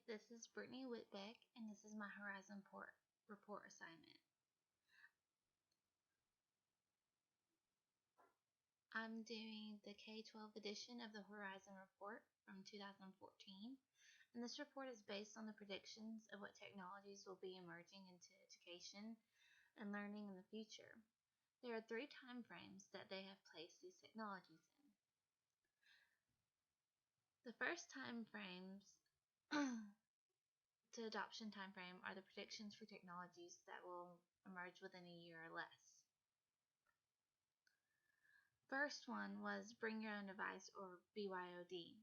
This is Brittany Whitbeck, and this is my Horizon report assignment. I'm doing the K-12 edition of the Horizon Report from 2014, and this report is based on the predictions of what technologies will be emerging into education and learning in the future. There are 3 time frames that they have placed these technologies in. The first time frames to adoption time frame are the predictions for technologies that will emerge within a year or less. First one was Bring Your Own Device, or BYOD.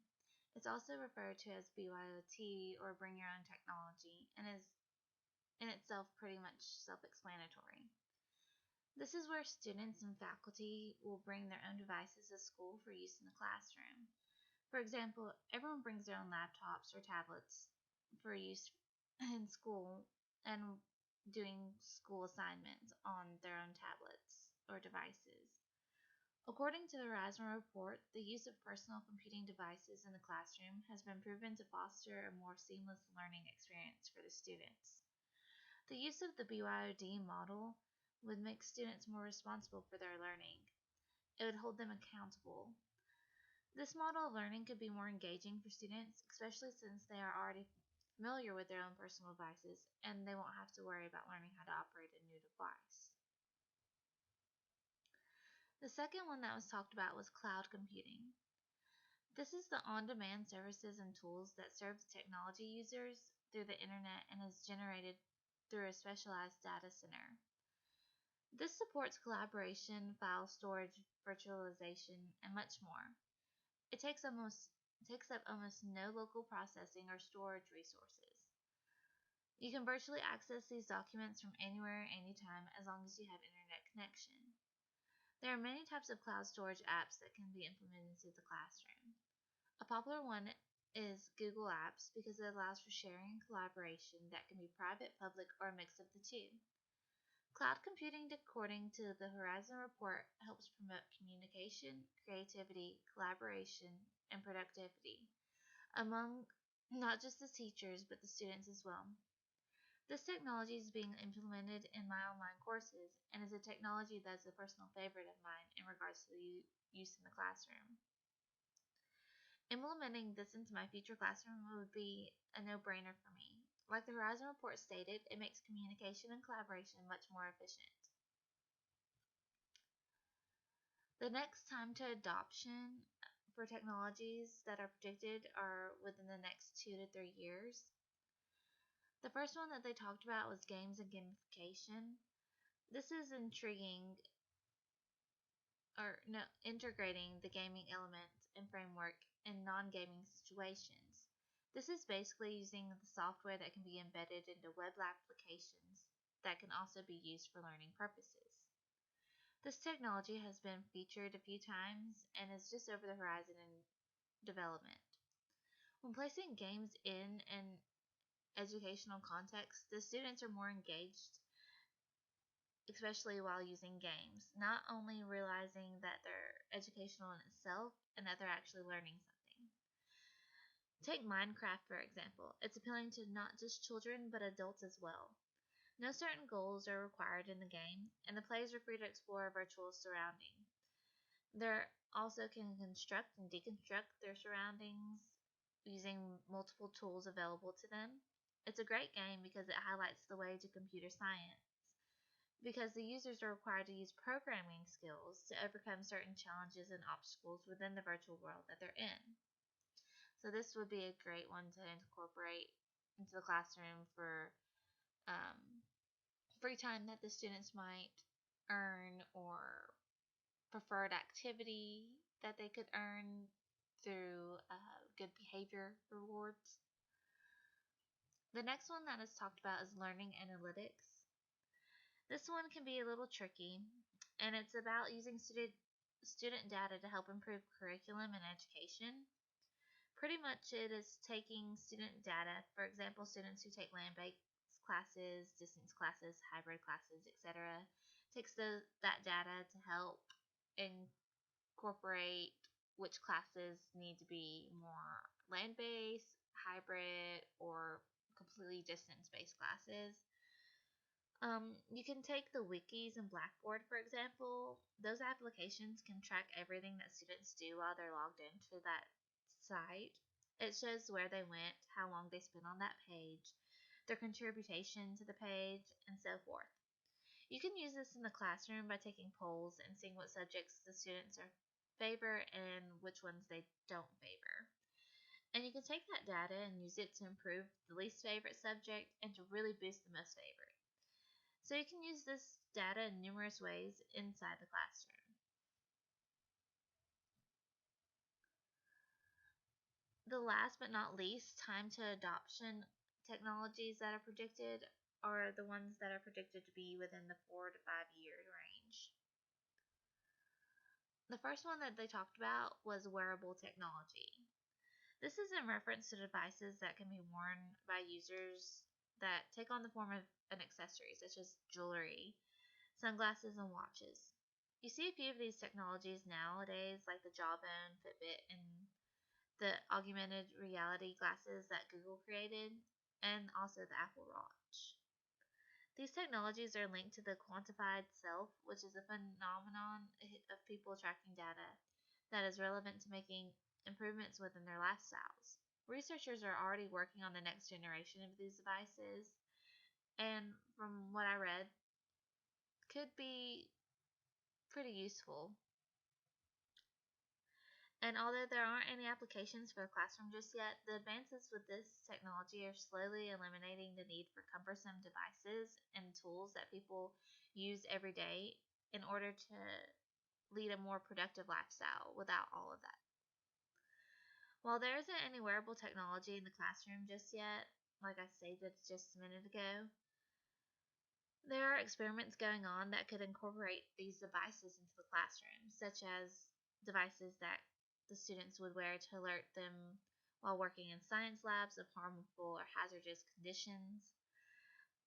It's also referred to as BYOT, or Bring Your Own Technology, and is in itself pretty much self-explanatory. This is where students and faculty will bring their own devices to school for use in the classroom. For example, everyone brings their own laptops or tablets for use in school and doing school assignments on their own tablets or devices. According to the Horizon Report, the use of personal computing devices in the classroom has been proven to foster a more seamless learning experience for the students. The use of the BYOD model would make students more responsible for their learning. It would hold them accountable. This model of learning could be more engaging for students, especially since they are already familiar with their own personal devices and they won't have to worry about learning how to operate a new device. The second one that was talked about was cloud computing. This is the on-demand services and tools that serve the technology users through the internet and is generated through a specialized data center. This supports collaboration, file storage, virtualization, and much more. It takes up almost no local processing or storage resources. You can virtually access these documents from anywhere, anytime, as long as you have internet connection. There are many types of cloud storage apps that can be implemented into the classroom. A popular one is Google Apps because it allows for sharing and collaboration that can be private, public, or a mix of the two. Cloud computing, according to the Horizon Report, helps promote communication, creativity, collaboration, and productivity among not just the teachers but the students as well. This technology is being implemented in my online courses and is a technology that is a personal favorite of mine in regards to the use in the classroom. Implementing this into my future classroom would be a no-brainer for me. Like the Horizon Report stated, it makes communication and collaboration much more efficient. The next time to adoption for technologies that are predicted are within the next 2 to 3 years. The first one that they talked about was games and gamification. This is integrating the gaming element and framework in non-gaming situations. This is basically using the software that can be embedded into web applications that can also be used for learning purposes. This technology has been featured a few times and is just over the horizon in development. When placing games in an educational context, the students are more engaged, especially while using games, not only realizing that they're educational in itself and that they're actually learning something. Take Minecraft, for example. It's appealing to not just children but adults as well. No certain goals are required in the game, and the players are free to explore a virtual surrounding. They also can construct and deconstruct their surroundings using multiple tools available to them. It's a great game because it highlights the way to computer science, because the users are required to use programming skills to overcome certain challenges and obstacles within the virtual world that they're in. So this would be a great one to incorporate into the classroom for free time that the students might earn, or preferred activity that they could earn through good behavior rewards. The next one that is talked about is learning analytics. This one can be a little tricky, and it's about using student data to help improve curriculum and education. Pretty much it is taking student data, for example, students who take land-based classes, distance classes, hybrid classes, etc. Takes that data to help incorporate which classes need to be more land-based, hybrid, or completely distance-based classes. You can take the wikis and Blackboard, for example. Those applications can track everything that students do while they're logged into that site. It shows where they went, how long they spent on that page, their contribution to the page, and so forth. You can use this in the classroom by taking polls and seeing what subjects the students are favor and which ones they don't favor. And you can take that data and use it to improve the least favorite subject and to really boost the most favorite. So you can use this data in numerous ways inside the classroom. The last but not least, time to adoption technologies that are predicted are the ones that are predicted to be within the 4 to 5 year range. The first one that they talked about was wearable technology. This is in reference to devices that can be worn by users that take on the form of an accessory, such as jewelry, sunglasses, and watches. You see a few of these technologies nowadays, like the Jawbone, Fitbit, and the augmented reality glasses that Google created, and also the Apple Watch. These technologies are linked to the quantified self, which is a phenomenon of people tracking data that is relevant to making improvements within their lifestyles. Researchers are already working on the next generation of these devices, and from what I read, could be pretty useful. And although there aren't any applications for the classroom just yet, the advances with this technology are slowly eliminating the need for cumbersome devices and tools that people use every day in order to lead a more productive lifestyle without all of that. While there isn't any wearable technology in the classroom just yet, like I stated just a minute ago, there are experiments going on that could incorporate these devices into the classroom, such as devices that the students would wear to alert them while working in science labs of harmful or hazardous conditions.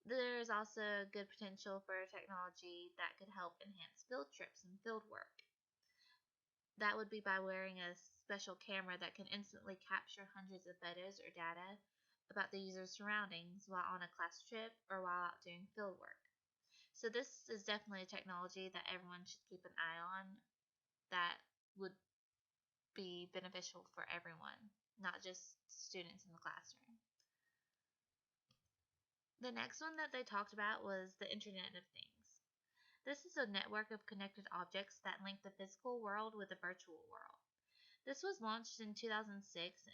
There is also good potential for technology that could help enhance field trips and field work. That would be by wearing a special camera that can instantly capture hundreds of photos or data about the user's surroundings while on a class trip or while out doing field work. So this is definitely a technology that everyone should keep an eye on that would be beneficial for everyone, not just students in the classroom. The next one that they talked about was the Internet of Things. This is a network of connected objects that link the physical world with the virtual world. This was launched in 2006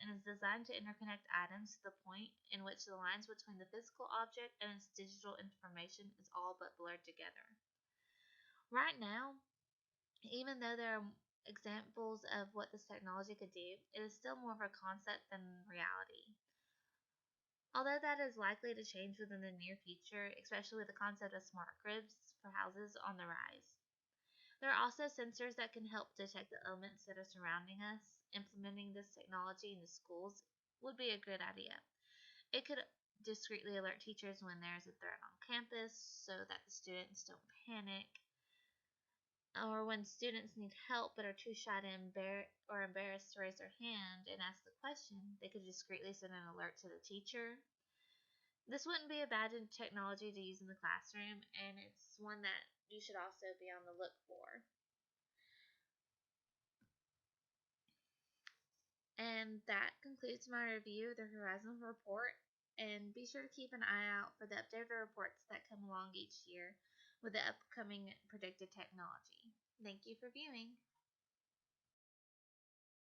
and is designed to interconnect items to the point in which the lines between the physical object and its digital information is all but blurred together. Right now, even though there are examples of what this technology could do, it is still more of a concept than reality. Although that is likely to change within the near future, especially with the concept of smart grids for houses on the rise. There are also sensors that can help detect the elements that are surrounding us. Implementing this technology in the schools would be a good idea. It could discreetly alert teachers when there is a threat on campus so that the students don't panic, or when students need help but are too shy to or embarrassed to raise their hand and ask the question, they could discreetly send an alert to the teacher. This wouldn't be a bad technology to use in the classroom, and it's one that you should also be on the look for. And that concludes my review of the Horizon Report, and be sure to keep an eye out for the updated reports that come along each year with the upcoming predicted technology. Thank you for viewing.